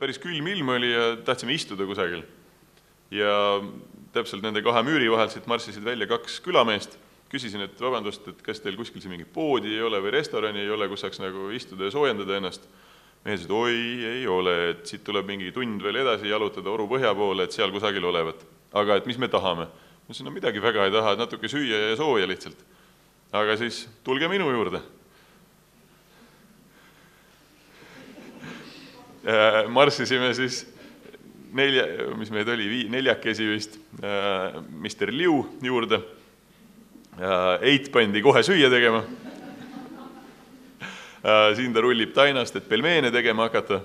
päris külm ilm oli ja tahtsime istuda kusagil. Ja täpselt nende kahe müüri vahelt siit marssisid välja kaks külameest. Küsisin, et vabandust, et kas teil kuskil siin mingi poodi ei ole või restorani ei ole, kus saaks nagu istuda ja soojendada ennast. Mehed ütlesid, oi, ei ole, et siit tuleb mingi tund veel edasi jalutada Oru põhja poole, et seal kusagil olevat. Aga et mis me tahame? Ma ütlesin, no midagi väga ei taha, et natuke süüa ja sooja lihtsalt. Aga siis tulge minu juurde. Marssisime siis neljakesi vist Mr. Liu juurde. Eit pandi kohe süüa tegema. Siin ta rullib tainast, et pelmeene tegema hakata.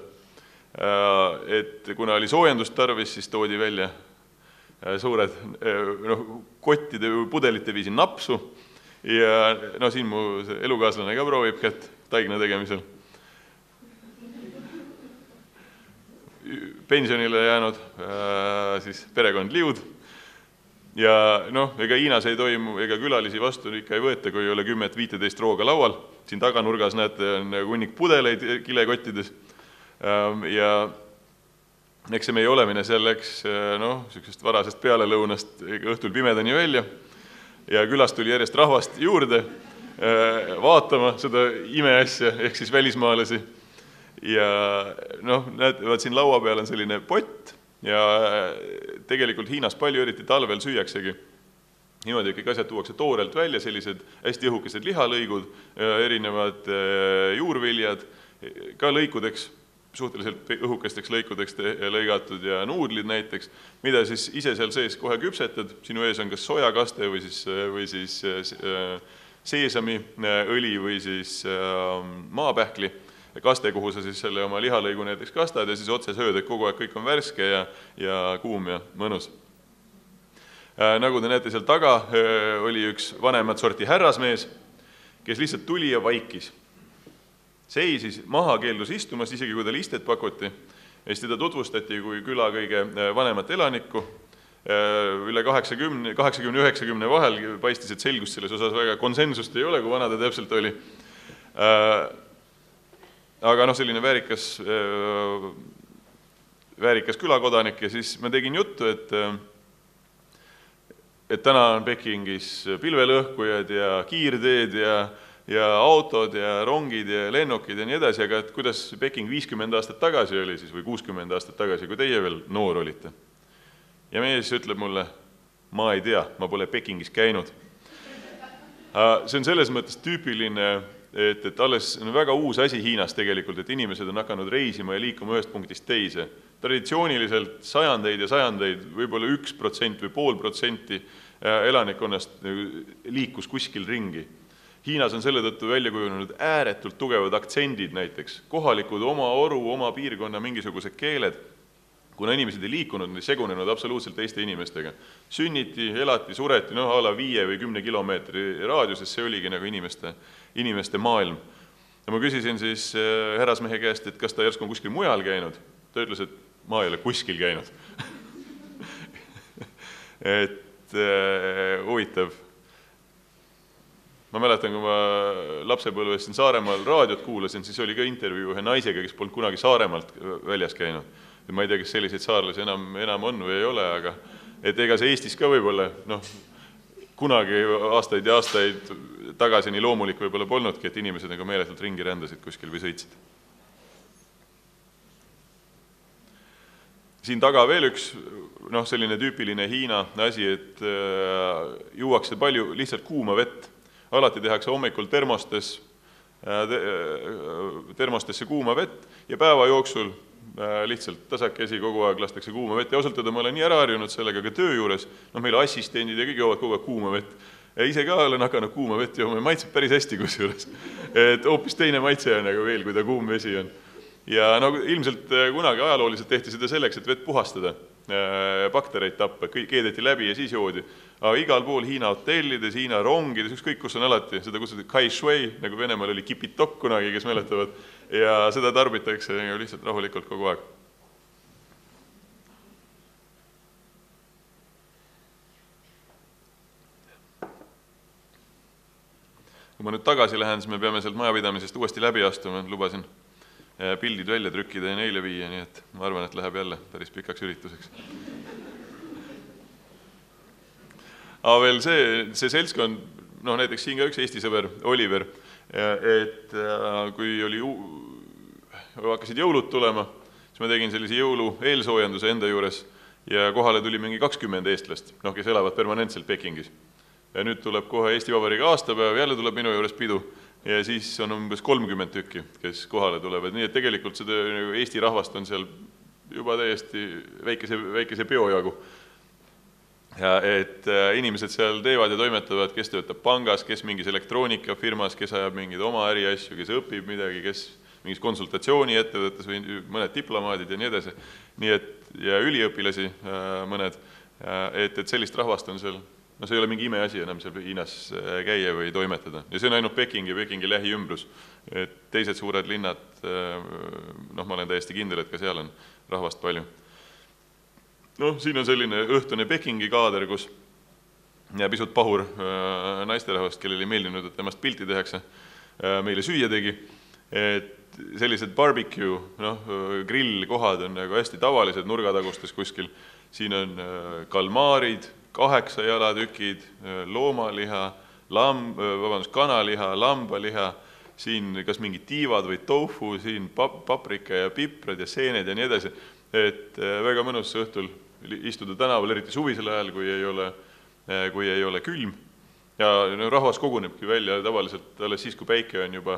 Et kuna oli soojendust tarvis, siis toodi välja suured kottide või pudelite viisi napsu. Ja siin mu elukaaslane ka proovib kätt taigna tegemisel. Pensionile jäänud siis perekond Liud. Ja ega Hiinas ei toimu, ega külalisi vastu ikka ei võeta, kui ei ole 10-15 rooga laual. Siin taganurgas näete, on hunnik pudeleid kilekottides. Ja eks see meie olemine seal läks sellisest varasest pealelõunast õhtul pimedani välja. Ja külast tuli järjest rahvast juurde vaatama seda imeasja, ehk siis välismaalasi. Ja näete, siin laua peal on selline pott ja tegelikult Hiinas palju eriti talvel süüaksegi. Niimoodi, et kõik asjad tuuakse toorelt välja, sellised hästi õhukesed lihalõigud, erinevad juurviljad, ka lõikudeks, suhteliselt õhukesteks lõikudeks lõigatud ja nuudlid näiteks, mida siis ise seal sees kohe küpsetad. Sinu ees on kas sojakaste või siis seesamiõli või siis maapähkli. Kaste, kuhu sa siis selle oma lihalõigu näiteks kastad ja siis otse sööd, et kogu aeg kõik on värske ja kuum ja mõnus. Nagu te näete seal taga, oli üks vanemat sorti härrasmees, kes lihtsalt tuli ja vaikis. Seisis maha, keeldus istumas, isegi kui tal istet pakuti. Ja siis teda tutvustati kui küla kõige vanemat elanikku. Üle 80-90 vahel paistis, et selgust selles osas väga konsensust ei ole, kui vana ta täpselt oli. Aga selline väärikas külakodanik ja siis ma tegin juttu, et täna on Pekingis pilvelõhkujad ja kiirteed ja autod ja rongid ja lennukid ja nii edasi, aga et kuidas Peking 50 aastat tagasi oli siis või 60 aastat tagasi, kui teie veel noor olite. Ja mees ütleb mulle, ma ei tea, ma pole Pekingis käinud. See on selles mõttes tüüpiline, et alles on väga uus asi Hiinas tegelikult, et inimesed on hakanud reisima ja liikuma ühest punktist teise. Traditsiooniliselt sajandeid ja sajandeid, võib-olla 1% või 0,5% elanikkonnast liikus kuskil ringi. Hiinas on selle tõttu välja kujunenud ääretult tugevad aktsendid näiteks. Kohalikud oma oru, oma piirkonna mingisugused keeled. Kuna inimesed ei liikunud, need segunenud absoluutselt teiste inimestega. Sünniti, elati, sureti, a la 5 või 10 kilomeetri raadiuses, see oligi nagu inimeste maailm. Ja ma küsisin siis härrasmehe käest, et kas ta järsku on kuskil mujal käinud. Ta ütles, et ma ei ole kuskil käinud. Et huvitav. Ma mäletan, kui ma lapsepõlves siin Saaremaal raadiot kuulasin, siis oli ka intervjuu ühe naisega, kes polnud kunagi Saaremaalt väljas käinud. Ma ei tea, kas selliseid saarlasi enam on või ei ole, aga et ega see Eestis ka võib-olla, kunagi aastaid ja aastaid tagasi nii loomulik võib-olla polnudki, et inimesed nagu meeletult ringi rändasid kuskil või sõitsid. Siin taga veel üks selline tüüpiline Hiina asi, et juuakse palju lihtsalt kuuma vett. Alati tehakse hommikul termostesse kuuma vett ja päeva jooksul lihtsalt tasakesi kogu aeg lastakse kuuma vett ja ausalt öelda ma olen nii ära harjunud sellega ka töö juures, meil assistendid ja kõik joovad kogu aeg kuuma vett ja ise ka olen hakanud kuuma vett jooma ja maitseb päris hästi kusjuures, et hoopis teine maitse on nagu veel, kui ta kuum vesi on ja ilmselt kunagi ajalooliselt tehti seda selleks, et vett puhastada, baktereid tappa, keedeti läbi ja siis joodi, aga igal pool Hiina hotellides, Hiina rongides, ükskõik kus on alati, seda kutsuti Kai Shui, nagu Venemaal oli kipitok kunagi, kes mäletavad, ja seda tarbitakse lihtsalt rahulikult kogu aeg. Kui ma nüüd tagasi lähen, siis me peame sealt majapidamisest uuesti läbi astuma, lubasin pildid välja trükkida ja neile viia, nii et ma arvan, et läheb jälle päris pikaks ürituseks. Aga veel see seltskond, näiteks siin ka üks Eesti sõber, Oliver, et kui hakkasid jõulud tulema, siis ma tegin sellise jõulu eelsoojenduse enda juures ja kohale tuli mingi 20 eestlast, kes elavad permanentselt Pekingis. Ja nüüd tuleb kohe Eesti Vabariigi aastapäev, jälle tuleb minu juures pidu ja siis on umbes 30 tükki, kes kohale tulevad. Nii et tegelikult seda Eesti rahvast on seal juba täiesti väikese peojagu. Ja et inimesed seal teevad ja toimetavad, kes töötab pangas, kes mingis elektroonikafirmas, kes ajab mingeid oma äriasju, kes õpib midagi, kes mingis konsultatsiooni ettevõttes või mõned diplomaadid ja nii edasi. Nii et, ja üliõpilasi mõned, et sellist rahvast on seal, see ei ole mingi imeasi enam seal Hiinas käia või toimetada. Ja see on ainult Pekingi lähiümbrus. Et teised suured linnad, ma olen täiesti kindel, et ka seal on rahvast palju. Siin on selline õhtune Pekingi kaader, kus pisut pahur naisterahvast, kellel ei meeldinud, et temast pilti tehakse, meile süüa tegi. Et sellised barbecue, grillkohad on nagu hästi tavalised nurgatagustes kuskil. Siin on kalmaarid, 8 jalatükid, loomaliha, kanaliha, lambaliha, siin kas mingid tiivad või tofu, siin paprika ja piprad ja seened ja nii edasi. Et väga mõnus õhtul istuda tänaval, eriti suvisel ajal, kui ei ole külm. Ja rahvas kogunebki välja tavaliselt alles siis, kui päike on juba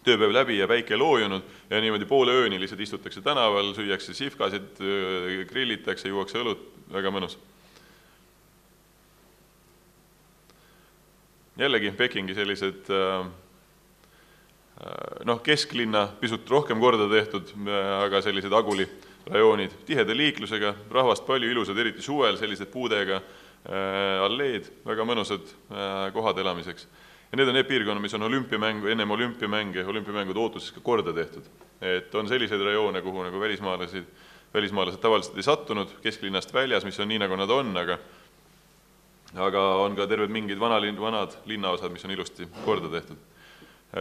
tööpäev läbi ja päike loojunud ja niimoodi poole ööni lihtsalt istutakse tänaval, süüakse sihvkasid, grillitakse, juuakse õlut, väga mõnus. Jällegi Pekingi sellised kesklinna pisut rohkem korda tehtud, aga sellised aguli rajoonid, tiheda liiklusega, rahvast palju, ilusad, eriti suvel, sellised puudega alleed, väga mõnusad kohad elamiseks. Ja need on need piirkonnad, mis on ennem olümpiamängud ootuses ka korda tehtud. Et on selliseid rajoone, kuhu nagu välismaalased tavaliselt ei sattunud, kesklinnast väljas, mis on nii, nagu nad on, aga on ka terved mingid vanad linnaosad, mis on ilusti korda tehtud.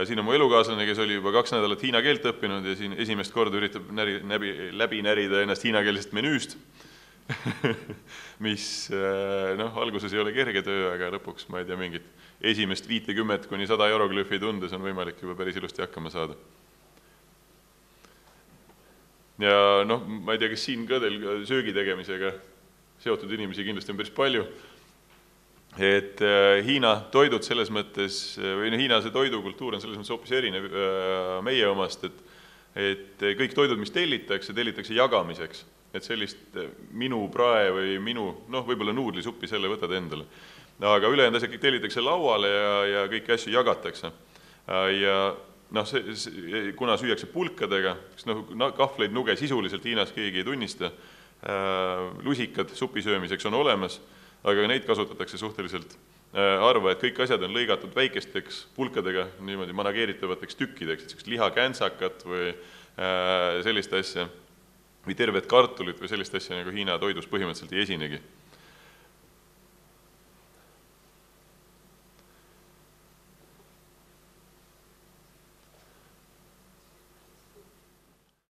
Siin on mu elukaaslane, kes oli juba 2 nädalat hiina keelt õppinud ja siin esimest korda üritab läbi närida ennast hiinakeelsest menüüst, mis alguses ei ole kerge töö, aga lõpuks, ma ei tea, mingit esimest 50 kuni 100 euroglüfi tundes on võimalik juba päris ilusti hakkama saada. Ja ma ei tea, kes siin ka teil söögi tegemisega seotud inimesi kindlasti on päris palju. Et Hiina toidud selles mõttes, või Hiina see toidukultuur on selles mõttes hoopis erinev meie omast, et kõik toidud, mis tellitakse jagamiseks. Et sellist minu prae või võib-olla nuudlisuppi selle võtad endale. Aga ülejäänud asjad kõik tellitakse lauale ja kõiki asju jagatakse. Ja kuna süüakse pulkadega, kahvleid nuge sisuliselt Hiinas keegi ei tunnista, lusikad supisöömiseks on olemas, aga neid kasutatakse suhteliselt harva, et kõik asjad on lõigatud väikesteks pulkadega, niimoodi manageeritavateks tükkideks, lihakääntsakat või sellist asja, või terved kartulit või sellist asja nagu Hiina toidus põhimõtteliselt ei esinegi.